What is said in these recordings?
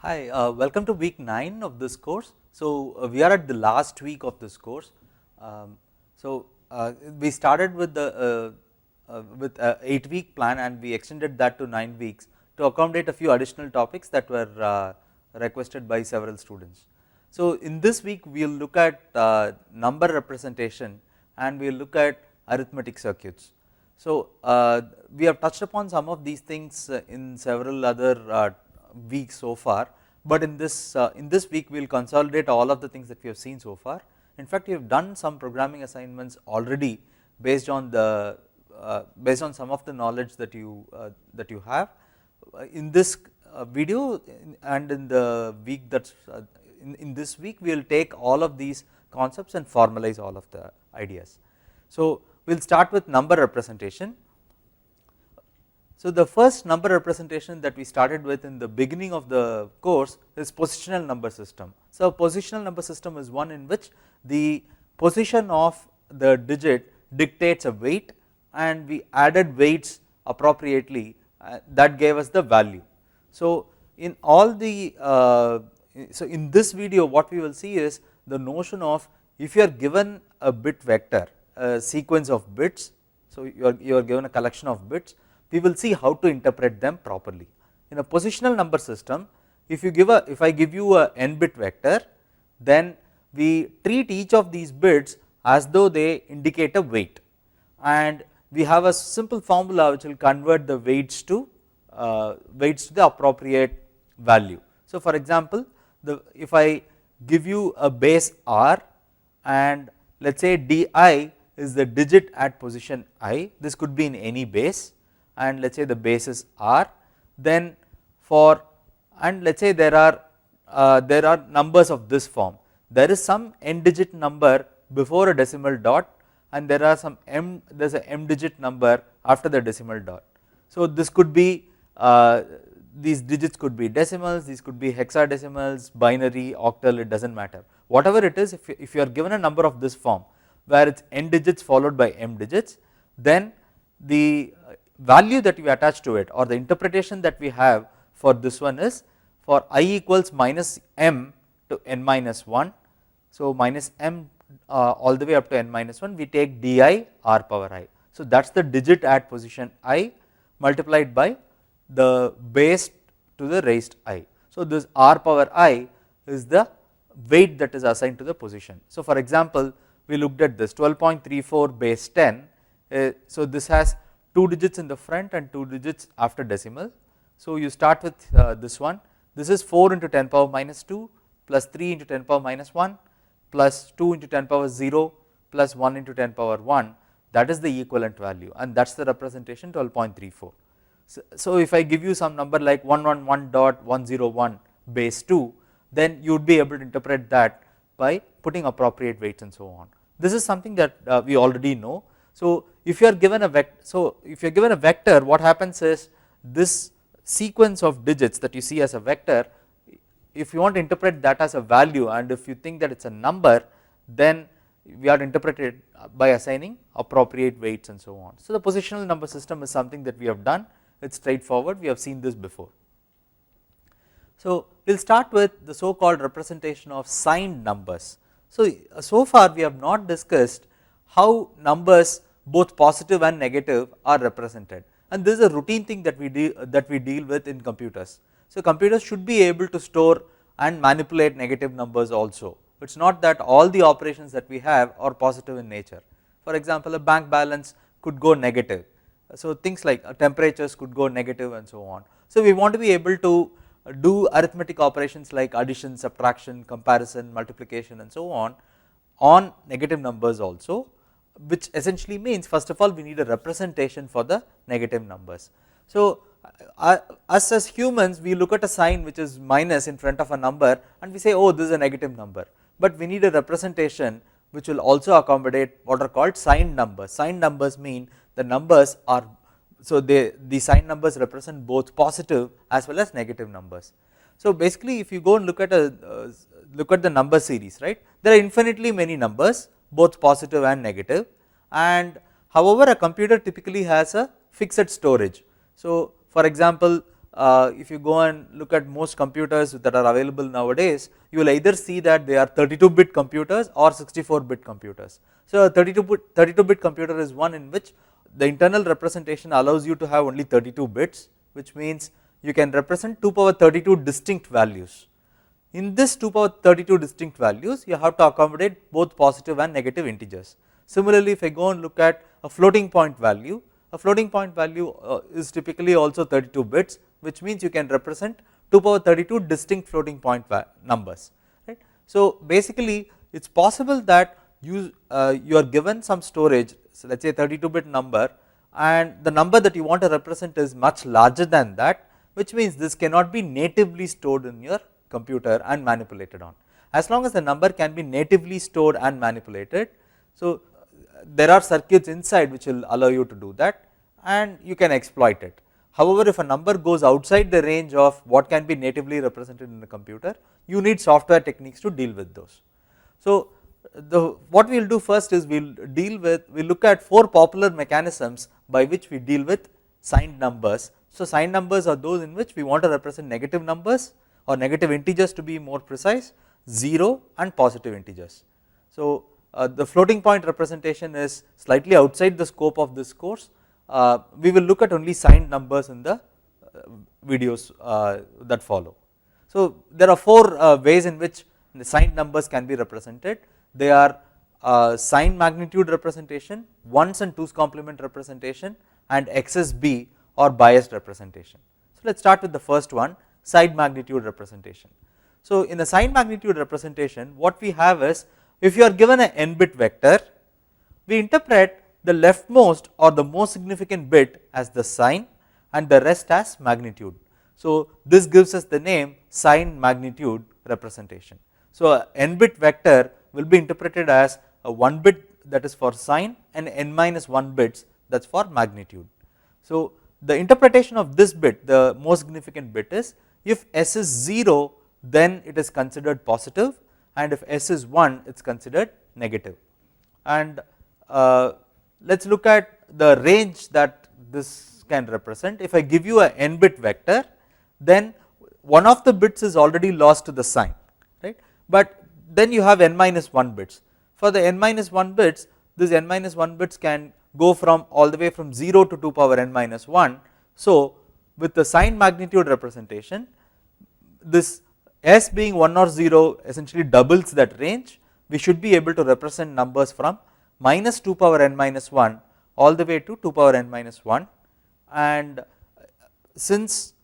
Hi, welcome to week 9 of this course. So, we are at the last week of this course. Um, we started with the 8-week plan and we extended that to 9 weeks to accommodate a few additional topics that were requested by several students. So, in this week we will look at number representation and we will look at arithmetic circuits. So, we have touched upon some of these things in several other weeks so far, but in this week we will consolidate all of the things that we have seen so far. In fact, we have done some programming assignments already based on some of the knowledge that you have. In this video and in the week that's in this week we will take all of these concepts and formalize all of the ideas. So, we will start with number representation. So, the first number representation that we started with in the beginning of the course is positional number system. So, positional number system is one in which the position of the digit dictates a weight and we added weights appropriately that gave us the value. So, in all the in this video what we will see is the notion of if you are given a bit vector, a sequence of bits. So, you are given a collection of bits, we will see how to interpret them properly. In a positional number system, if I give you a n bit vector, then we treat each of these bits as though they indicate a weight, and we have a simple formula which will convert the weights to the appropriate value. So, for example, if I give you a base r and let us say di is the digit at position I, this could be in any base, and let us say the base is r, then and let us say there are numbers of this form. There is some n digit number before a decimal dot and there is an m digit number after the decimal dot. So, this could be these digits could be decimals, these could be hexadecimals, binary, octal, it does not matter. Whatever it is, if you are given a number of this form where it is n digits followed by m digits, then the value that we attach to it or the interpretation that we have for this one is for I equals minus m to n minus 1. So, minus m all the way up to n minus 1, we take di r power I. So, that is the digit at position I multiplied by the base to the raised I. So, this r power I is the weight that is assigned to the position. So, for example, we looked at this 12.34 base 10. So, this has 2 digits in the front and 2 digits after decimal. So, you start with this one, this is 4 into 10 power minus 2 plus 3 into 10 power minus 1 plus 2 into 10 power 0 plus 1 into 10 power 1, that is the equivalent value and that is the representation 12.34. So, if I give you some number like 111.101 base 2, then you would be able to interpret that by putting appropriate weights and so on. This is something that we already know. So, if you are given a vector, what happens is this sequence of digits that you see as a vector, if you want to interpret that as a value and if you think that it is a number, then we are interpreted by assigning appropriate weights and so on. So, the positional number system is something that we have done, it is straightforward, we have seen this before. So, we will start with the so called representation of signed numbers. So far we have not discussed how numbers both positive and negative are represented, and this is a routine thing that we deal with in computers. So, computers should be able to store and manipulate negative numbers also. It is not that all the operations that we have are positive in nature. For example, a bank balance could go negative. So, things like temperatures could go negative and so on. So, we want to be able to do arithmetic operations like addition, subtraction, comparison, multiplication and so on negative numbers also, which essentially means first of all we need a representation for the negative numbers. So, us as humans, we look at a sign which is minus in front of a number and we say, oh, this is a negative number, but we need a representation which will also accommodate what are called signed numbers. Signed numbers mean the numbers are, so the signed numbers represent both positive as well as negative numbers. So, basically if you go and look at the number series, right, there are infinitely many numbers both positive and negative, and however a computer typically has a fixed storage. So, for example, if you go and look at most computers that are available nowadays, you will either see that they are 32-bit computers or 64-bit computers. So a 32-bit computer is one in which the internal representation allows you to have only 32 bits, which means you can represent 2 power 32 distinct values. In this 2 power 32 distinct values, you have to accommodate both positive and negative integers. Similarly, if I go and look at a floating point value, a floating point value is typically also 32 bits, which means you can represent 2 power 32 distinct floating point numbers, right. So basically it is possible that you are given some storage, so let us say 32-bit number, and the number that you want to represent is much larger than that, which means this cannot be natively stored in your computer and manipulated on. As long as the number can be natively stored and manipulated, so there are circuits inside which will allow you to do that and you can exploit it. However, if a number goes outside the range of what can be natively represented in the computer, you need software techniques to deal with those. So what we will do first is we will look at 4 popular mechanisms by which we deal with signed numbers. So signed numbers are those in which we want to represent negative numbers or negative integers to be more precise, 0 and positive integers. So the floating point representation is slightly outside the scope of this course. We will look at only signed numbers in the videos that follow. So there are 4 ways in which the signed numbers can be represented. They are signed magnitude representation, ones and twos complement representation, and XSB or biased representation. So let us start with the first one, signed magnitude representation. So in a signed magnitude representation, what we have is, if you are given an n-bit vector, we interpret the leftmost or the most significant bit as the sign and the rest as magnitude. So this gives us the name signed magnitude representation. So a n-bit vector will be interpreted as a 1 bit that is for sign and n minus 1 bits that is for magnitude. So the interpretation of this bit, the most significant bit, is if s is 0, then it is considered positive, and if s is 1, it is considered negative. And let us look at the range that this can represent. If I give you a n bit vector, then one of the bits is already lost to the sign, right, but then you have n minus 1 bits. For the n minus 1 bits, this n minus 1 bits can go from all the way from 0 to 2 power n minus 1. So with the signed magnitude representation, this s being 1 or 0 essentially doubles that range. We should be able to represent numbers from minus 2 power n minus 1 all the way to 2 power n minus 1, and since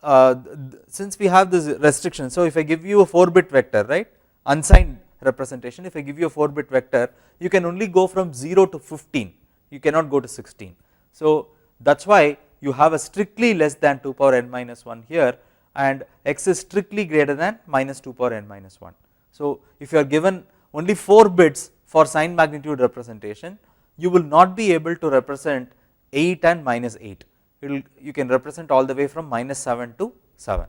we have this restriction, so if I give you a 4-bit vector, right, unsigned representation, if I give you a 4-bit vector, you can only go from 0 to 15, you cannot go to 16. So that is why you have a strictly less than 2 power n minus 1 here, and x is strictly greater than minus 2 power n minus 1. So if you are given only 4 bits for signed magnitude representation, you will not be able to represent 8 and minus 8. You can represent all the way from minus 7 to 7.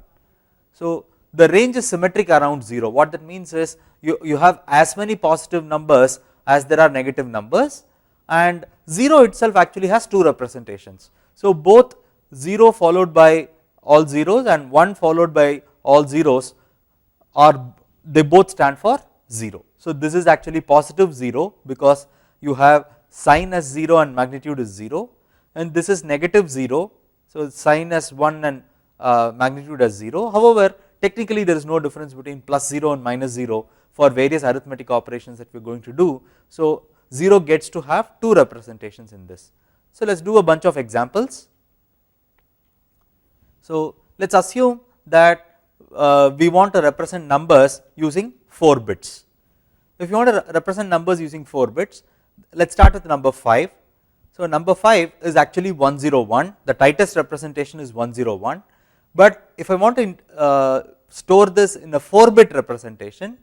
So the range is symmetric around 0. What that means is you have as many positive numbers as there are negative numbers, and 0 itself actually has 2 representations. So both 0 followed by all zeros and 1 followed by all zeros they both stand for 0. So this is actually positive 0 because you have sign as 0 and magnitude is 0, and this is negative 0, so sign as 1 and magnitude as 0. However, technically there is no difference between plus 0 and minus 0 for various arithmetic operations that we are going to do. So 0 gets to have 2 representations in this. So let us do a bunch of examples. So let us assume that we want to represent numbers using 4 bits. If you want to represent numbers using 4 bits, let us start with number 5. So number 5 is actually 101, the tightest representation is 101, but if I want to store this in a 4-bit representation,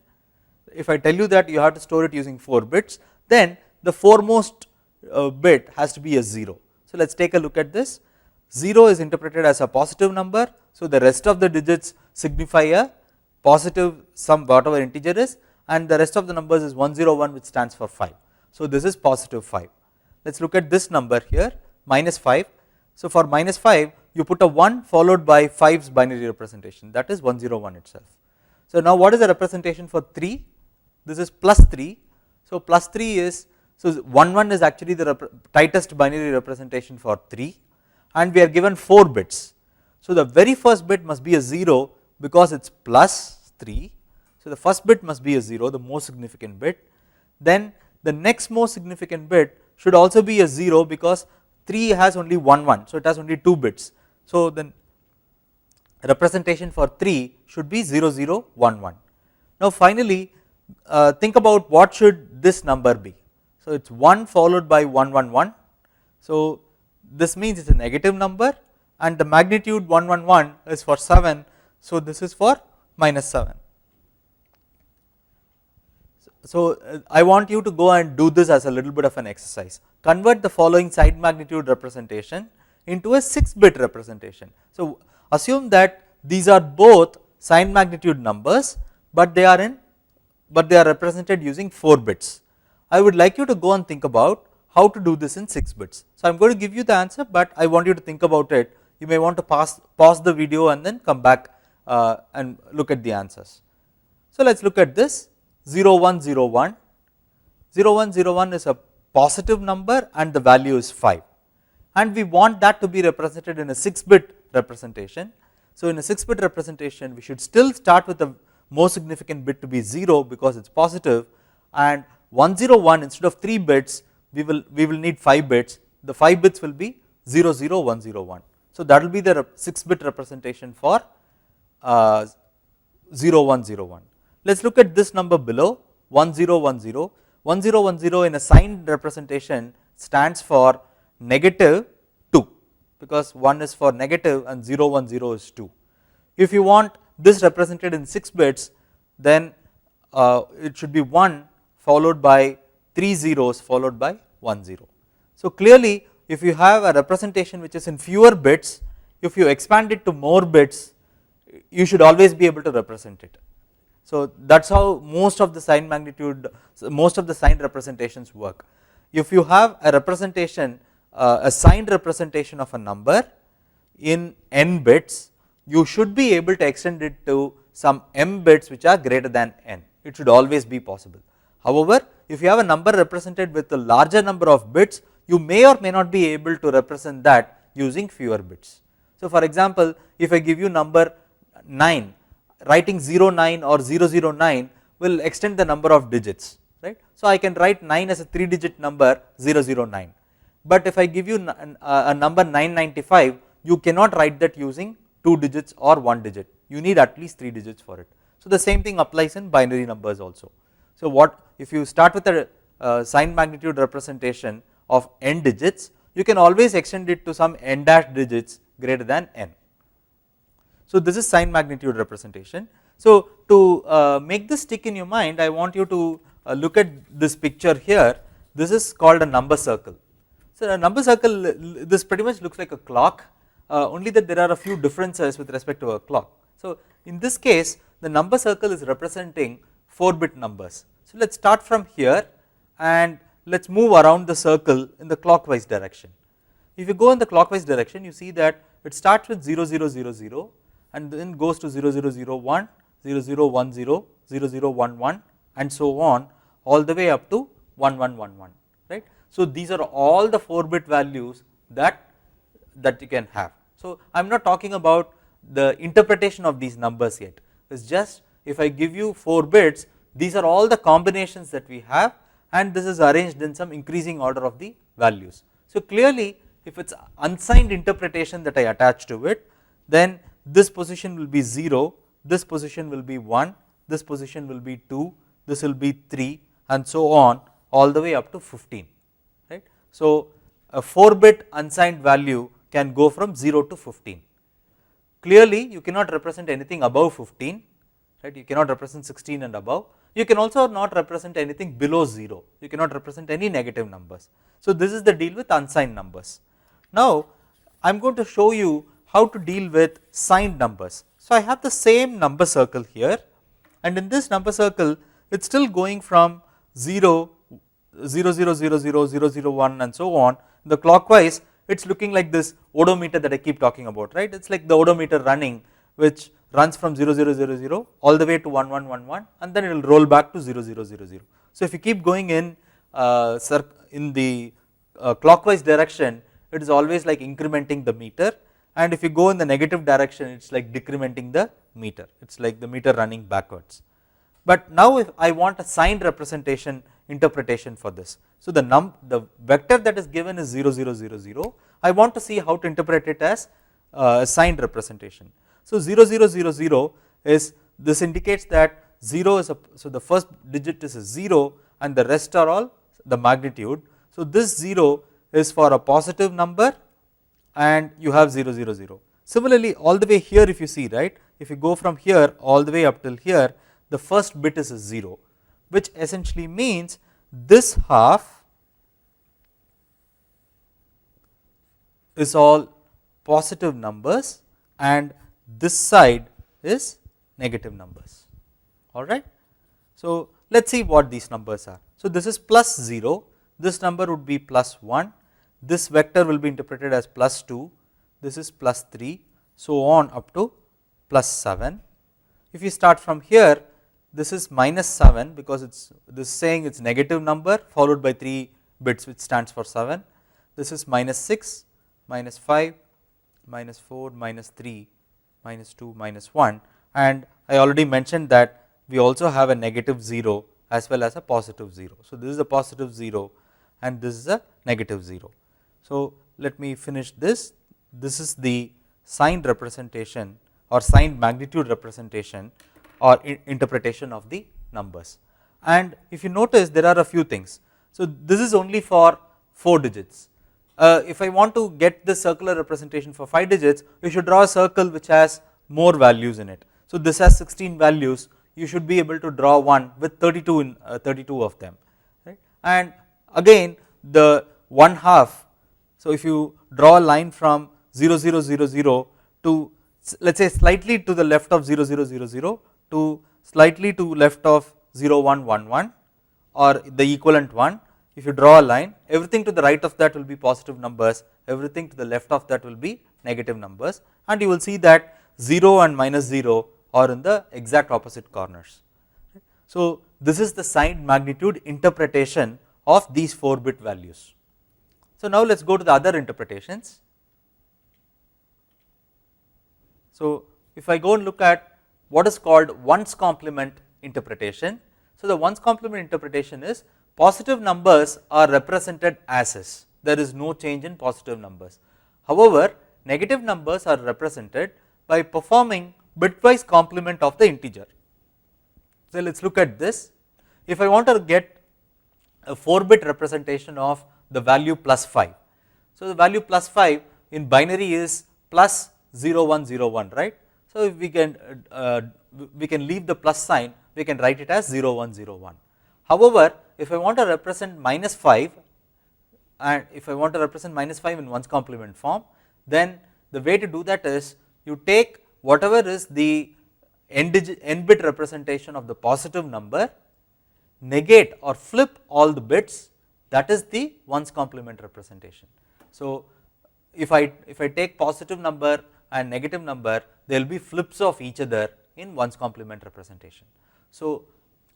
if I tell you that you have to store it using 4 bits, then the foremost bit has to be a 0. So let us take a look at this. 0 is interpreted as a positive number, so the rest of the digits signify a positive sum whatever integer is, and the rest of the numbers is 101, which stands for 5. So this is positive 5. Let us look at this number here, minus 5. So for minus 5, you put a 1 followed by 5's binary representation, that is 101 itself. So now what is the representation for 3? This is plus 3. So plus 3 is, so 11 is actually the tightest binary representation for 3, and we are given 4 bits. So the very first bit must be a 0 because it's plus 3. So the first bit must be a 0, the most significant bit. Then the next most significant bit should also be a 0 because 3 has only 1, so it has only 2 bits. So then representation for 3 should be 0011. Now finally think about what should this number be. So it's 1 followed by 111. So this means it's a negative number, and the magnitude 111 is for 7, so this is for minus 7. So I want you to go and do this as a little bit of an exercise. Convert the following sign magnitude representation into a 6-bit representation. So assume that these are both sign magnitude numbers, but they are represented using 4 bits. I would like you to go and think about how to do this in 6 bits. So I am going to give you the answer, but I want you to think about it. You may want to pause the video and then come back and look at the answers. So let us look at this. 0101, 0101 is a positive number and the value is 5, and we want that to be represented in a 6-bit representation. So in a 6-bit representation we should still start with the most significant bit to be 0 because it's positive, and 101 instead of 3 bits we will need 5 bits. The 5 bits will be 00101. So that will be the 6-bit representation for 0101. Let us look at this number below, 1010. 1010 in a signed representation stands for negative 2, because 1 is for negative and 010 is 2. If you want this represented in 6 bits, then it should be 1 followed by 3 zeros followed by 1 0. So clearly if you have a representation which is in fewer bits, if you expand it to more bits, you should always be able to represent it. So that is how most of the sign representations work. If you have a representation, a signed representation of a number in n bits, you should be able to extend it to some m bits which are greater than n. It should always be possible. However, if you have a number represented with a larger number of bits, you may or may not be able to represent that using fewer bits. So for example, if I give you number 9, writing 09 or 009 will extend the number of digits, right. So I can write 9 as a 3-digit number 009, but if I give you a number 995, you cannot write that using 2 digits or 1 digit, you need at least 3 digits for it. So the same thing applies in binary numbers also. So what if you start with a sign magnitude representation of n digits, you can always extend it to some n dash digits greater than n. So this is sign magnitude representation. So to make this stick in your mind, I want you to look at this picture here. This is called a number circle. So a number circle, this pretty much looks like a clock, only that there are a few differences with respect to a clock. So in this case, the number circle is representing 4-bit numbers. So let us start from here and let us move around the circle in the clockwise direction. If you go in the clockwise direction, you see that it starts with 0000 and then goes to 0001, 0010, 0011 and so on all the way up to 1111, right. So these are all the 4-bit values that you can have. So I am not talking about the interpretation of these numbers yet, it is just if I give you 4 bits, these are all the combinations that we have, and this is arranged in some increasing order of the values. So clearly if it is unsigned interpretation that I attach to it, then this position will be 0, this position will be 1, this position will be 2, this will be 3 and so on all the way up to 15, right. So a 4-bit unsigned value can go from 0 to 15. Clearly you cannot represent anything above 15, right, you cannot represent 16 and above. You can also not represent anything below 0, you cannot represent any negative numbers. So this is the deal with unsigned numbers. Now I am going to show you how to deal with signed numbers. So I have the same number circle here, and in this number circle it is still going from 0, 0000, 001 and so on. The clockwise it's looking like this odometer that I keep talking about, right? It's like the odometer running, which runs from 0000 all the way to 1111, and then it will roll back to 0000. So if you keep going in the clockwise direction, it is always like incrementing the meter, and if you go in the negative direction, it's like decrementing the meter. It's like the meter running backwards. But now if I want a signed representation interpretation for this, so the vector that is given is 0000. I want to see how to interpret it as a signed representation. So 0000 is, this indicates that 0 is so the first digit is a 0 and the rest are all the magnitude. So this 0 is for a positive number and you have 000. Similarly, all the way here, if you see, right, if you go from here all the way up till here, the first bit is a 0, which essentially means this half is all positive numbers and this side is negative numbers, alright. So let us see what these numbers are. So this is plus 0, this number would be plus 1, this vector will be interpreted as plus 2, this is plus 3, so on up to plus 7. If you start from here, this is minus 7 because this is saying it's negative number followed by 3 bits which stands for 7. This is minus 6, minus 5, minus 4, minus 3, minus 2, minus 1, and I already mentioned that we also have a negative 0 as well as a positive 0. So this is a positive 0 and this is a negative 0. So let me finish this. This is the signed representation or signed magnitude representation or interpretation of the numbers. And if you notice, there are a few things. So this is only for 4 digits. If I want to get the circular representation for 5 digits, you should draw a circle which has more values in it. So this has 16 values, you should be able to draw one with 32 of them, right? And again the 1/2, so if you draw a line from 0000 to, let us say, slightly to the left of 0000 to slightly to left of 0111 or the equivalent one, if you draw a line, everything to the right of that will be positive numbers, everything to the left of that will be negative numbers, and you will see that 0 and minus 0 are in the exact opposite corners. So this is the signed magnitude interpretation of these 4-bit values. So now let us go to the other interpretations. So if I go and look at what is called ones complement interpretation. So the ones complement interpretation is positive numbers are represented as is, there is no change in positive numbers. However, negative numbers are represented by performing bitwise complement of the integer. So let us look at this. If I want to get a 4-bit representation of the value plus 5, so the value plus 5 in binary is plus 0101, right. So if we can leave the plus sign, we can write it as 0101. However, if I want to represent minus 5 and if I want to represent minus 5 in ones complement form, then the way to do that is you take whatever is the n bit representation of the positive number, negate or flip all the bits, that is the ones complement representation. So if I take positive number and negative number, there will be flips of each other in ones complement representation. So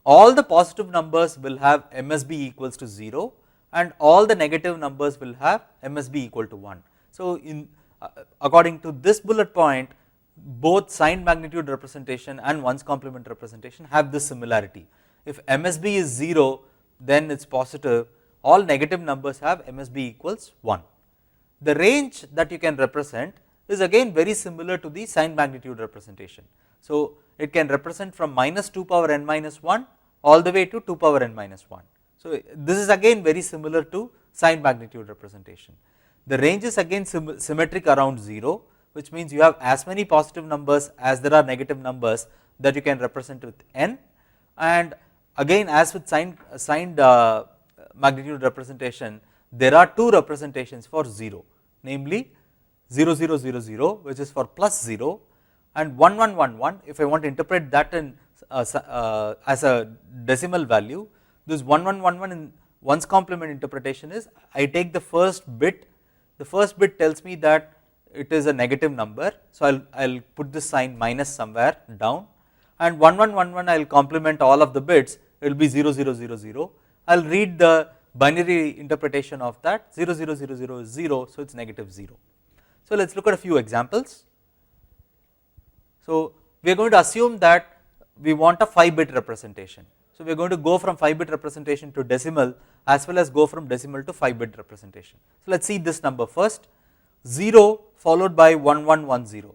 all the positive numbers will have MSB equals to 0 and all the negative numbers will have MSB equal to 1. So according to this bullet point, both signed magnitude representation and ones complement representation have this similarity. If MSB is 0, then it is positive, all negative numbers have MSB equals 1. The range that you can represent is again very similar to the signed magnitude representation. So it can represent from minus 2 power n minus 1 all the way to 2 power n minus 1. So this is again very similar to signed magnitude representation. The range is again symmetric around 0, which means you have as many positive numbers as there are negative numbers that you can represent with n, and again as with signed magnitude representation, there are 2 representations for 0, namely 0000 which is for plus 0 and 1111 if I want to interpret that in as a decimal value. This 1111 in ones complement interpretation is I take the first bit the first bit tells me that it is a negative number, so I'll put this sign minus somewhere down, and 1111 I'll complement all of the bits, it will be 0000. I'll read the binary interpretation of that, 0000 is 0, so it's negative 0. So let's look at a few examples. So we are going to assume that we want a 5-bit representation. So we are going to go from 5-bit representation to decimal as well as go from decimal to 5-bit representation. So let's see this number first, 0 followed by 1110.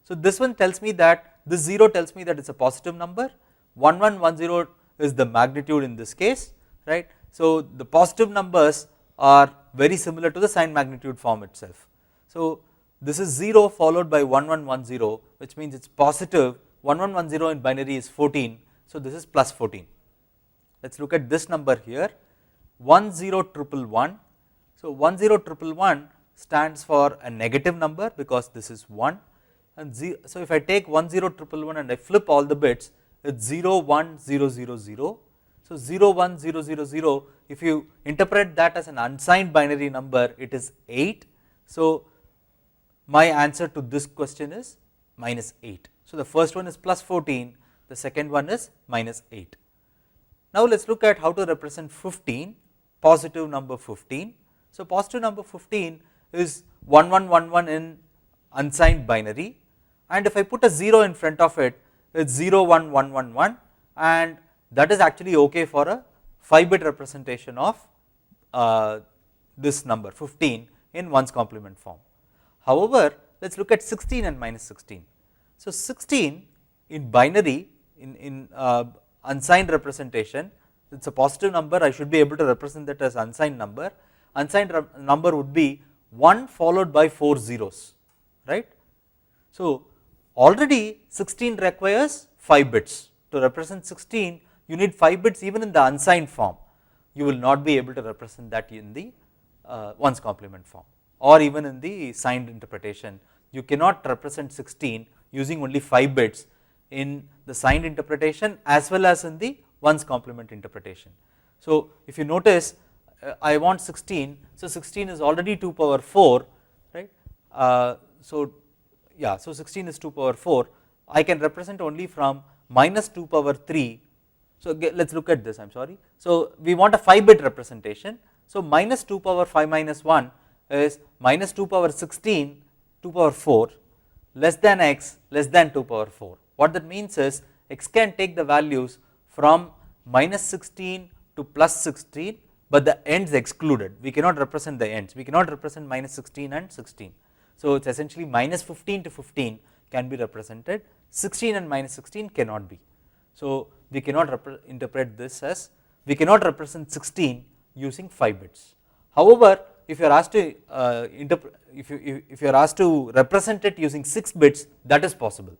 So this one tells me that this 0 tells me that it's a positive number, 1110 is the magnitude in this case, right. So the positive numbers are very similar to the sign magnitude form itself. So this is 0 followed by 1110, which means it's positive. 1110 in binary is 14, so this is plus 14. Let's look at this number here, 10111. So 10111 stands for a negative number because this is 1, and so if I take 10111 and I flip all the bits, it's 01000. So 01000, if you interpret that as an unsigned binary number, it is 8. So my answer to this question is minus 8. So the first one is plus 14, the second one is minus 8. Now let's look at how to represent 15, positive number 15. So positive number 15 is 1111 in unsigned binary, and if I put a 0 in front of it, it's 01111, and that is actually okay for a 5-bit representation of this number 15 in 1's complement form. However, let's look at 16 and minus 16. So 16 in binary, in unsigned representation, it's a positive number, I should be able to represent that as unsigned number. Unsigned number would be 1 followed by 4 zeros, right. So already 16 requires 5 bits. To represent 16, you need 5 bits even in the unsigned form. You will not be able to represent that in the 1's complement form, or even in the signed interpretation. You cannot represent 16 using only 5 bits in the signed interpretation as well as in the 1's complement interpretation. So if you notice, I want 16, so 16 is already 2 power 4, right. So 16 is 2 power 4, I can represent only from minus 2 power 3. So let's look at this, I'm sorry. So we want a 5-bit representation, so minus 2 power 5 minus 1 is minus 2 power 16, 2 power 4, less than x, less than 2 power 4. What that means is x can take the values from minus 16 to plus 16, but the ends excluded. We cannot represent the ends, we cannot represent minus 16 and 16. So it's essentially minus 15 to 15 can be represented, 16 and minus 16 cannot be. So we cannot interpret this as, we cannot represent 16 using 5 bits. However, if you are asked to if you are asked to represent it using 6 bits, that is possible.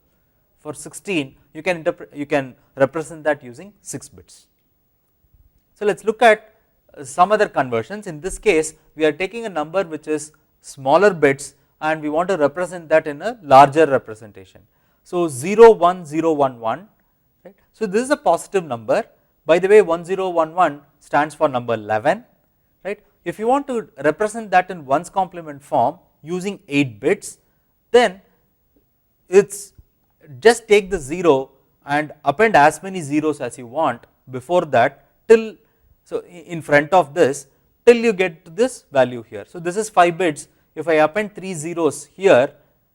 For 16, you can represent that using 6 bits. So let's look at some other conversions. In this case, we are taking a number which is smaller bits and we want to represent that in a larger representation. So 01011, right. So this is a positive number. By the way, 1011 stands for number 11, right. If you want to represent that in 1's complement form using 8 bits, then it's just take the 0 and append as many zeros as you want before that till, so in front of this, till you get to this value here. So this is 5 bits. If I append 3 zeros here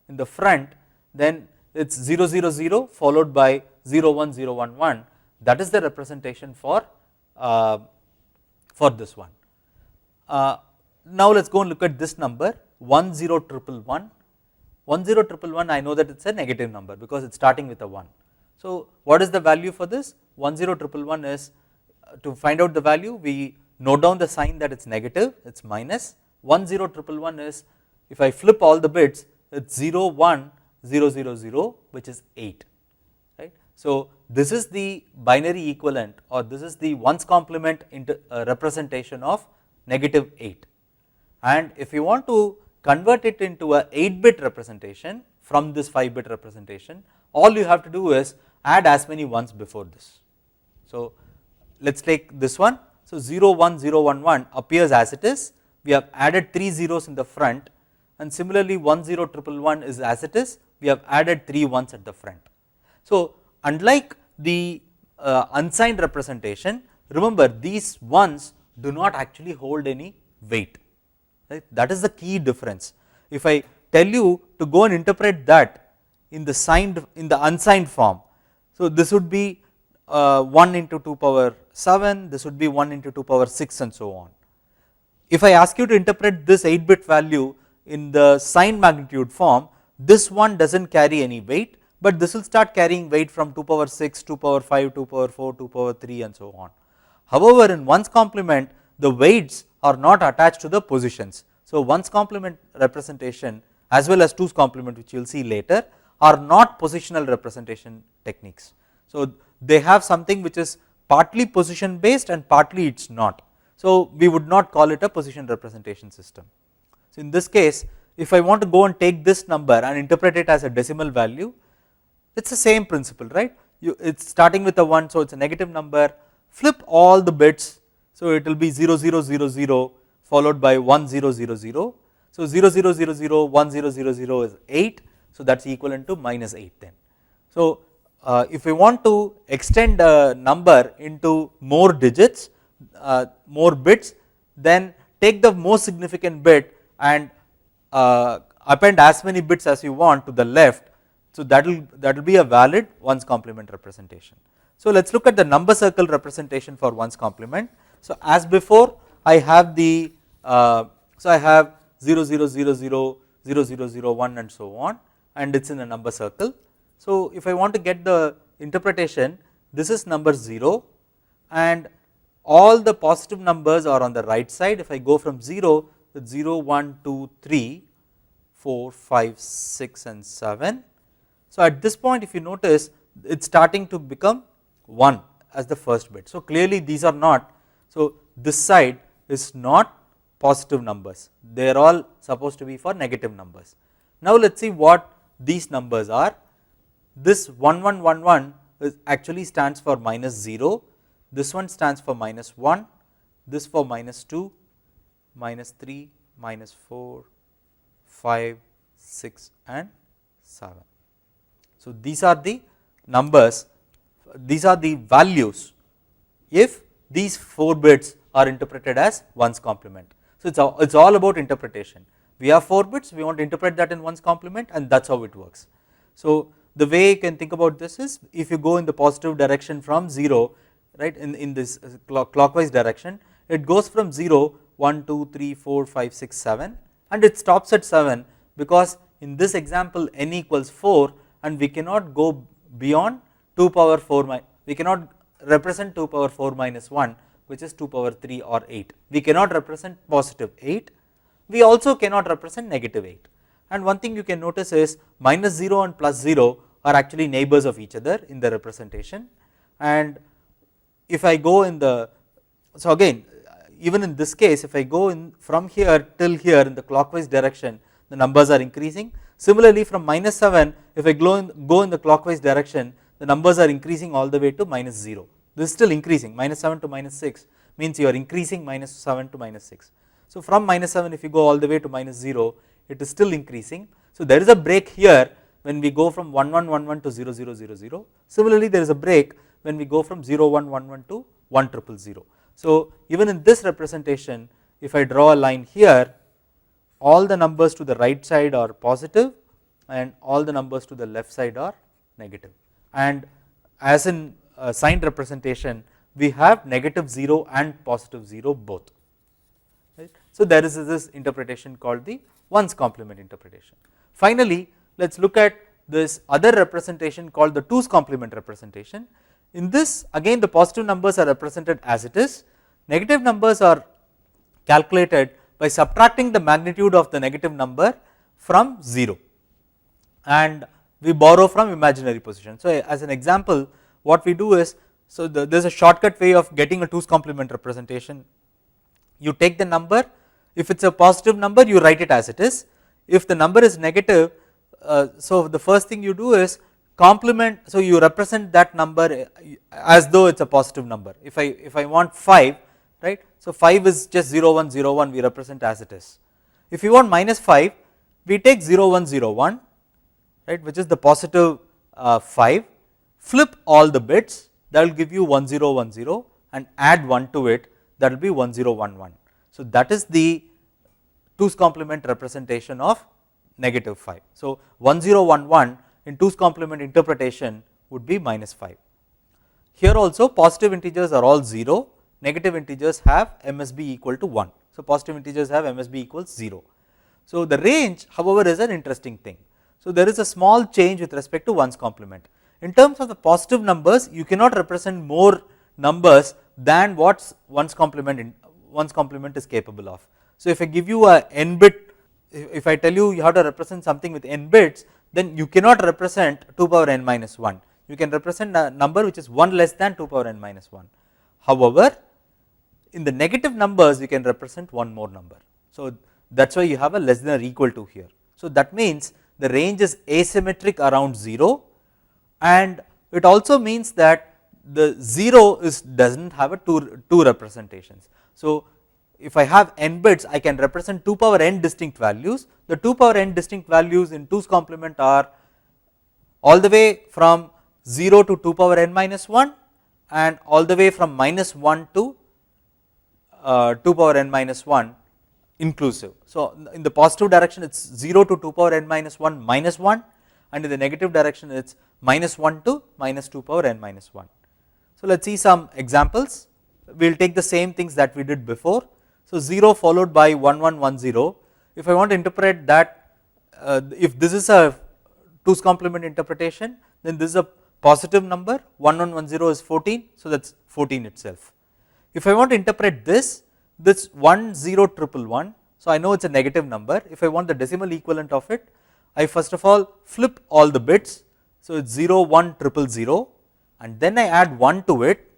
in the front, then it's 000 followed by 01011. That is the representation for this one. Now let's go and look at this number 10111. 10111, I know that it's a negative number because it's starting with a 1. So what is the value for this? 10111 is, to find out the value, we note down the sign that it's negative, it's minus. 10111 is, if I flip all the bits, it's 01000, which is 8, right. So this is the binary equivalent, or this is the 1's complement representation of negative 8. And if you want to convert it into a 8-bit representation from this 5-bit representation, all you have to do is add as many ones before this. So let's take this one. So 01011 appears as it is, we have added 3 zeros in the front, and similarly 10111 is as it is, we have added 3 ones at the front. So unlike the unsigned representation, remember these ones do not actually hold any weight, right? That is the key difference. If I tell you to go and interpret that in the unsigned form, so this would be 1 into 2 power 7, this would be 1 into 2 power 6 and so on. If I ask you to interpret this 8-bit value in the signed magnitude form, this one does not carry any weight, but this will start carrying weight from 2 power 6, 2 power 5, 2 power 4, 2 power 3 and so on. However, in 1's complement the weights are not attached to the positions. So 1's complement representation as well as 2's complement, which you will see later, are not positional representation techniques. So they have something which is partly position based and partly it is not. So we would not call it a position representation system. So in this case, if I want to go and take this number and interpret it as a decimal value, it is the same principle, right? It is starting with a 1, so it is a negative number, flip all the bits, so it will be 0000 followed by 1000. So 0000 1000 is 8, so that is equivalent to minus 8 then. So if we want to extend a number into more digits, more bits, then take the most significant bit and append as many bits as you want to the left, so that will be a valid 1's complement representation. So let us look at the number circle representation for 1's complement. So as before, I have the so I have 0000 0001 and so on, and it is in a number circle. So if I want to get the interpretation, this is number 0 and all the positive numbers are on the right side. If I go from 0 with 0, 1, 2, 3, 4, 5, 6 and 7. So at this point, if you notice, it is starting to become 1 as the first bit. So clearly these are not, so this side is not positive numbers, they are all supposed to be for negative numbers. Now let us see what these numbers are. This 1111 actually stands for minus 0, this one stands for minus 1, this for minus 2, minus 3, minus 4, 5, 6 and 7. So these are the numbers, these are the values if these 4 bits are interpreted as 1's complement. So it is all about interpretation. We have 4 bits, we want to interpret that in 1's complement, and that is how it works. So the way you can think about this is, if you go in the positive direction from 0, right, in this clockwise direction, it goes from 0, 1, 2, 3, 4, 5, 6, 7 and it stops at 7, because in this example n equals 4 and we cannot go beyond 2 power 4, we cannot represent 2 power 4 minus 1, which is 2 power 3 or 8. We cannot represent positive 8, we also cannot represent negative 8. And one thing you can notice is minus 0 and plus 0 are actually neighbors of each other in the representation. And if I go in the, so again even in this case, if I go in from here till here in the clockwise direction, the numbers are increasing. Similarly from minus 7, if I go in the clockwise direction, the numbers are increasing all the way to minus 0. This is still increasing, minus 7 to minus 6 means you are increasing minus 7 to minus 6. So from minus 7, if you go all the way to minus 0, it is still increasing. So there is a break here when we go from 1111 to 0000. Similarly there is a break when we go from 0111 to 1000. So even in this representation, if I draw a line here, all the numbers to the right side are positive and all the numbers to the left side are negative. And as in signed representation, we have negative 0 and positive 0 both. Right. So there is this interpretation called the 1's complement interpretation. Finally, let us look at this other representation called the 2's complement representation. In this, again the positive numbers are represented as it is, negative numbers are calculated by subtracting the magnitude of the negative number from 0 and we borrow from imaginary position. So as an example, what we do is, so there is a shortcut way of getting a 2's complement representation. You take the number, if it is a positive number you write it as it is, if the number is negative, so the first thing you do is complement, so you represent that number as though it is a positive number. If I want 5, right, So 5 is just 0 1 0 1, we represent as it is. If you want minus 5, we take 0 1 0 1, right, which is the positive 5, flip all the bits, that will give you 1 0 1 0 and add 1 to it, that will be 1 0 1 1. So that is the 2's complement representation of negative 5. So 1 0 1 1 in 2's complement interpretation would be minus 5. Here also positive integers are all 0, negative integers have MSB equal to 1. So positive integers have MSB equals 0. So the range, however, is an interesting thing. So there is a small change with respect to 1's complement. In terms of the positive numbers, you cannot represent more numbers than what 1's complement is capable of. So if I give you a n bit, if I tell you have to represent something with n bits, then you cannot represent 2 power n minus 1. You can represent a number which is 1 less than 2 power n minus 1. However, in the negative numbers you can represent one more number. So that is why you have a less than or equal to here. So that means the range is asymmetric around 0, and it also means that the 0 does not have a two representations. So if I have n bits, I can represent 2 power n distinct values. The 2 power n distinct values in 2's complement are all the way from 0 to 2 power n minus 1 and all the way from minus 1 to 2 power n minus 1 inclusive. So in the positive direction it is 0 to 2 power n minus 1 minus 1, and in the negative direction it is minus 1 to minus 2 power n minus 1. So let us see some examples. We will take the same things that we did before. So 0 followed by 1 1 1 0. If I want to interpret that, if this is a 2's complement interpretation, then this is a positive number, 1 1 1 0 is 14, so that is 14 itself. If I want to interpret this 1 0 1 1, so I know it is a negative number. If I want the decimal equivalent of it, I first of all flip all the bits, so it is 0 1 0 0, and then I add 1 to it,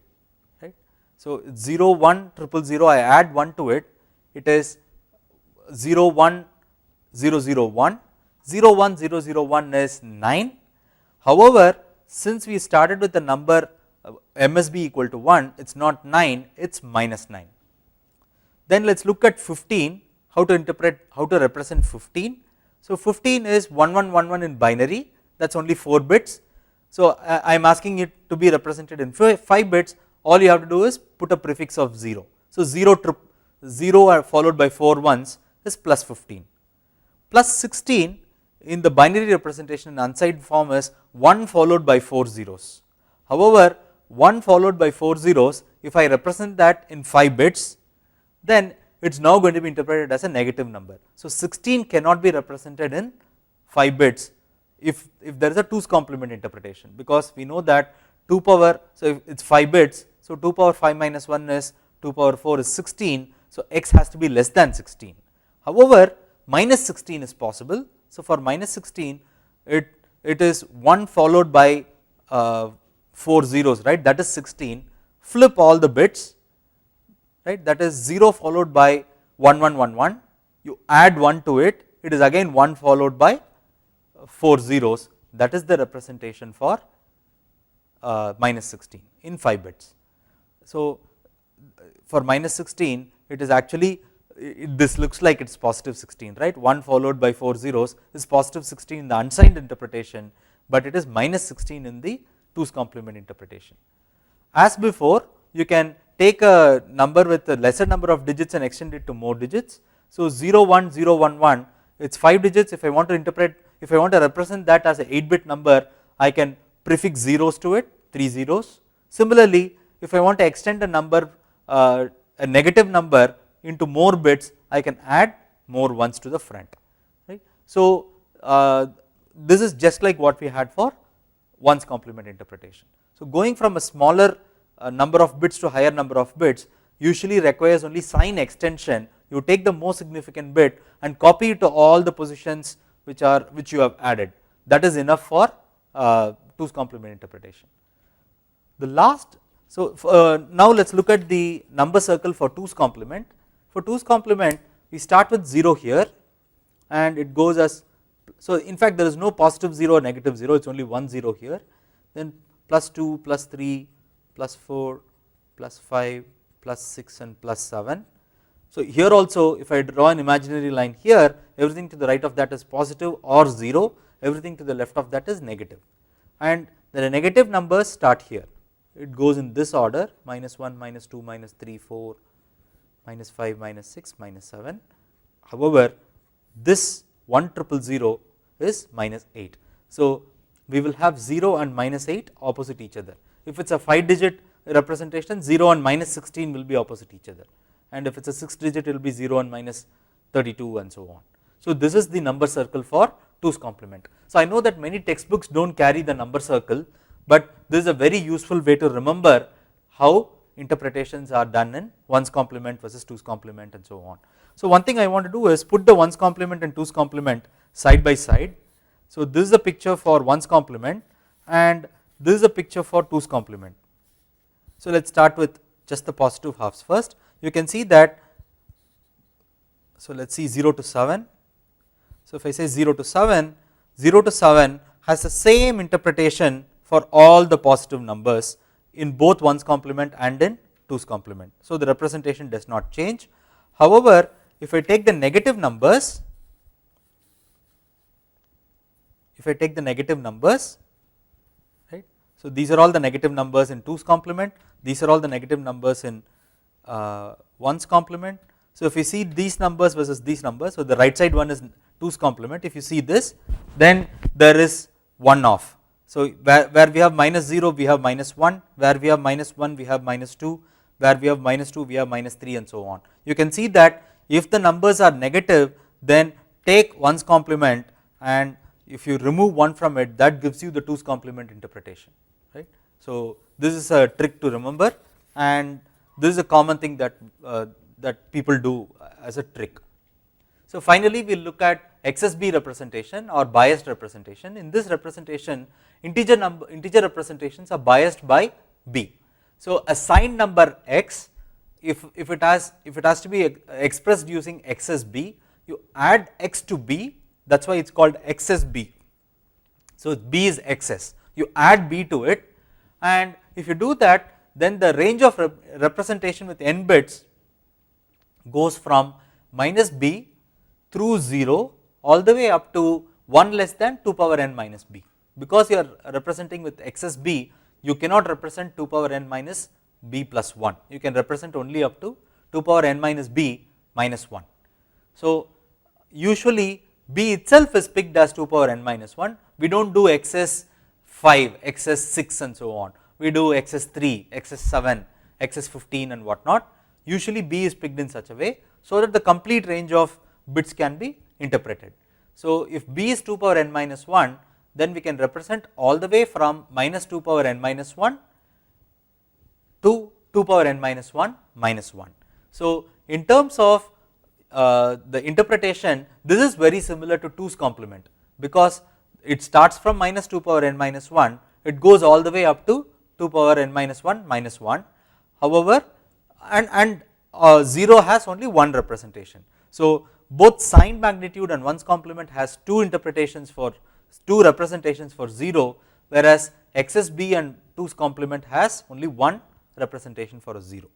right. So 0 1 0 0, I add 1 to it, it is 0 1 0 0 1, 0 1 0 0 1 is 9. However, since we started with the number MSB equal to 1, it is not 9, it is minus 9. Then let us look at 15, how to represent 15. So 15 is 1111 in binary, that is only 4 bits. So I am asking it to be represented in 5 bits, all you have to do is put a prefix of 0. So 0 followed by 4 ones is plus 15. Plus 16 in the binary representation in unsigned form is 1 followed by 4 zeros. However, 1 followed by 4 zeros, if I represent that in 5 bits, then it is now going to be interpreted as a negative number. So 16 cannot be represented in 5 bits if there is a 2's complement interpretation, because we know that 2 power, so if it is 5 bits, so 2 power 5 minus 1 is 2 power 4 is 16, so x has to be less than 16. However, minus 16 is possible. So for minus 16, it is 1 followed by 4 zeros, right, that is 16, flip all the bits, right, that is 0 followed by 1 1 1 1, you add 1 to it, it is again 1 followed by 4 zeros, that is the representation for minus 16 in 5 bits. So for minus 16, it is actually, this looks like it is positive 16, right, 1 followed by 4 zeros is positive 16 in the unsigned interpretation, but it is minus 16 in the 2's complement interpretation. As before, you can take a number with a lesser number of digits and extend it to more digits. So 0 1 0 1 1, it is 5 digits. If I want to represent that as an 8-bit number, I can prefix zeros to it, 3 zeros. Similarly, if I want to extend a number, a negative number into more bits, I can add more ones to the front, right. So this is just like what we had for 1's complement interpretation. So going from a smaller number of bits to higher number of bits usually requires only sign extension. You take the most significant bit and copy it to all the positions which you have added. That is enough for 2's complement interpretation. The last, so now let us look at the number circle for 2's complement. For 2's complement, we start with 0 here, and it goes as, so in fact there is no positive 0 or negative 0, it is only 1 0 here, then plus 2, plus 3, plus 4, plus 5, plus 6 and plus 7. So here also if I draw an imaginary line here, everything to the right of that is positive or 0, everything to the left of that is negative, and the negative numbers start here. It goes in this order: minus 1, minus 2, minus 3, 4, minus 5, minus 6, minus 7. However, this 1000 is minus 8. So we will have 0 and minus 8 opposite each other. If it is a 5 digit representation, 0 and minus 16 will be opposite each other, and if it is a 6 digit, it will be 0 and minus 32 and so on. So this is the number circle for 2's complement. So I know that many textbooks do not carry the number circle, but this is a very useful way to remember how interpretations are done in 1's complement versus 2's complement and so on. So one thing I want to do is put the 1's complement and 2's complement side by side. So this is a picture for 1's complement and this is a picture for 2's complement. So let us start with just the positive halves first. You can see that, so let us see 0 to 7. So if I say 0 to 7, 0 to 7 has the same interpretation for all the positive numbers in both 1's complement and in 2's complement. So the representation does not change. However, if I take the negative numbers, right, so these are all the negative numbers in 2's complement, these are all the negative numbers in 1's complement. So if you see these numbers versus these numbers, so the right side one is 2's complement, if you see this, then there is 1 off. So where we have minus 0 we have minus 1, where we have minus 1 we have minus 2, where we have minus 2 we have minus 3 and so on. You can see that if the numbers are negative, then take 1's complement, and if you remove 1 from it, that gives you the 2's complement interpretation, right. So this is a trick to remember, and this is a common thing that that people do as a trick. So finally we will look at XSB representation or biased representation. In this representation, integer representations are biased by B. So a signed number x, if it has to be expressed using XSB, you add x to B, that is why it is called XSB. So B is XS, you add B to it, and if you do that, then the range of representation with n bits goes from minus B through 0 all the way up to 1 less than 2 power n minus B. Because you are representing with XSB, you cannot represent 2 power n minus B plus 1, you can represent only up to 2 power n minus B minus 1. So usually B itself is picked as 2 power n minus 1, we do not do XS5, XS6 and so on, we do XS3, XS7, XS15 and what not. Usually B is picked in such a way so that the complete range of bits can be interpreted. So if B is 2 power n minus 1, then we can represent all the way from minus 2 power n minus 1 to 2 power n minus 1 minus 1. So in terms of the interpretation, this is very similar to 2's complement, because it starts from minus 2 power n minus 1, it goes all the way up to 2 power n minus 1 minus 1. However, and 0 has only one representation. So both signed magnitude and 1's complement has two representations for 0, whereas XSB and 2's complement has only one representation for a 0.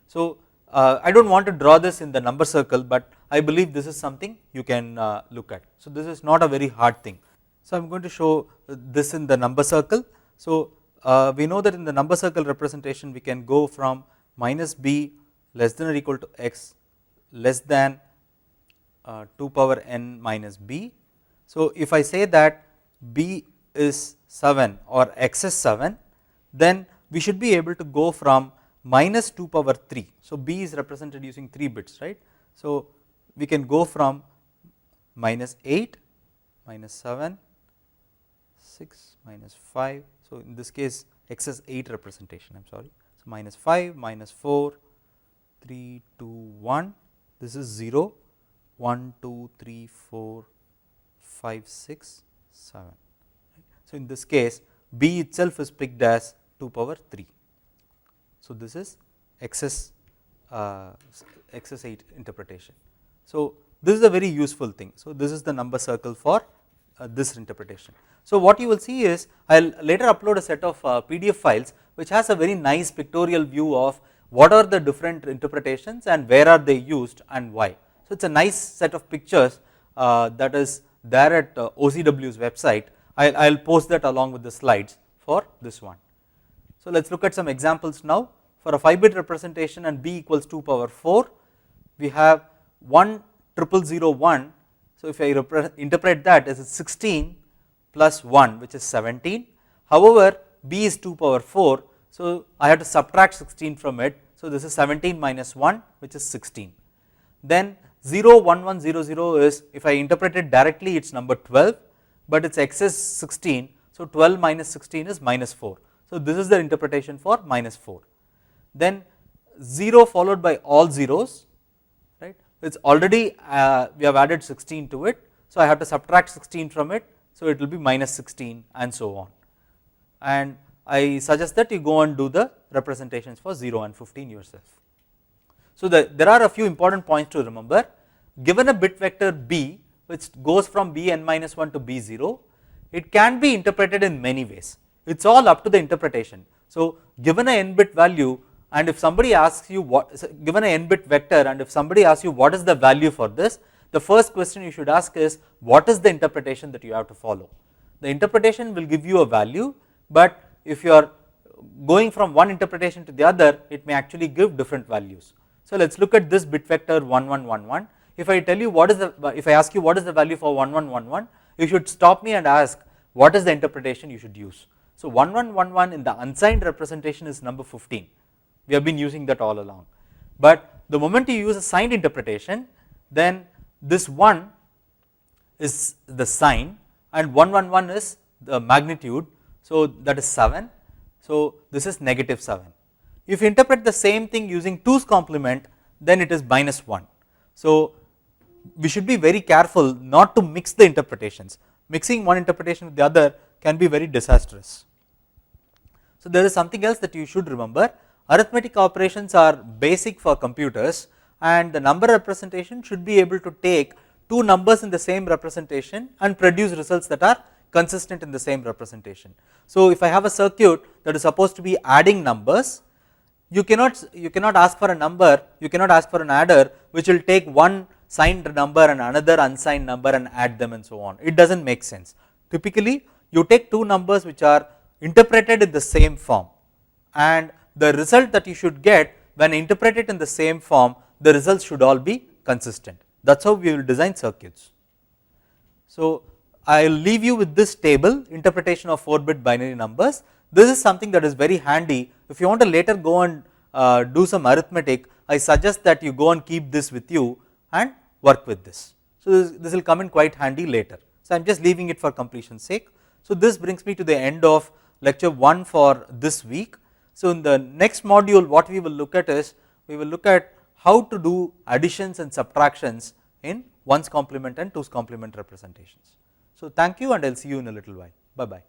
So I do not want to draw this in the number circle, but I believe this is something you can look at. So this is not a very hard thing. So I am going to show this in the number circle. So we know that in the number circle representation we can go from minus B less than or equal to x less than 2 power n minus B. So if I say that B is 7 or x is 7, then we should be able to go from minus 2 power 3. So B is represented using 3 bits, right. So we can go from minus 8, minus 7, 6, minus 5. So in this case x is 8 representation, I am sorry. So minus 5, minus 4, 3, 2, 1, this is 0, 1, 2, 3, 4, 5, 6, 7. So in this case B itself is picked as 2 power 3. So this is XS 8 interpretation. So this is a very useful thing. So this is the number circle for this interpretation. So what you will see is I will later upload a set of PDF files which has a very nice pictorial view of what are the different interpretations and where are they used and why. So it is a nice set of pictures that is there at OCW's website. I will post that along with the slides for this one. So let us look at some examples now. For a 5-bit representation and b equals 2 power 4, we have 10001. So if I interpret that as 16 plus 1, which is 17. However, b is 2 power 4, so I have to subtract 16 from it. So this is 17 minus 1, which is 16. Then 01100 is, if I interpret it directly, it's number 12, but its x is 16. So 12 minus 16 is minus 4. So this is the interpretation for minus 4. Then 0 followed by all zeros, right? It's already we have added 16 to it, so I have to subtract 16 from it. So it will be minus 16 and so on. And I suggest that you go and do the representations for 0 and 15 yourself. So there are a few important points to remember. Given a bit vector b, which goes from bn minus 1 to b0, it can be interpreted in many ways. It's all up to the interpretation. So given a n bit value, and if somebody asks you given a n bit vector, and if somebody asks you what is the value for this, the first question you should ask is, what is the interpretation that you have to follow? The interpretation will give you a value, but if you are going from one interpretation to the other, it may actually give different values. So let us look at this bit vector 1111. If I tell you if I ask you what is the value for 1111, you should stop me and ask what is the interpretation you should use. So 1111 in the unsigned representation is number 15. We have been using that all along. But the moment you use a signed interpretation, then this 1 is the sign and 111 is the magnitude, so that is 7. So this is negative 7. If you interpret the same thing using 2's complement, then it is minus 1. So we should be very careful not to mix the interpretations. Mixing one interpretation with the other can be very disastrous. So there is something else that you should remember. Arithmetic operations are basic for computers, and the number representation should be able to take two numbers in the same representation and produce results that are consistent in the same representation. So if I have a circuit that is supposed to be adding numbers, you cannot ask for a number, you cannot ask for an adder which will take one signed number and another unsigned number and add them and so on. It does not make sense. Typically you take two numbers which are interpreted in the same form, and the result that you should get when interpreted in the same form, the results should all be consistent. That is how we will design circuits. So I will leave you with this table, interpretation of 4-bit binary numbers. This is something that is very handy. If you want to later go and do some arithmetic, I suggest that you go and keep this with you and work with this. So this will come in quite handy later. So I am just leaving it for completion's sake. So this brings me to the end of lecture 1 for this week. So in the next module, what we will look at is, we will look at how to do additions and subtractions in 1's complement and 2's complement representations. So thank you, and I will see you in a little while. Bye bye.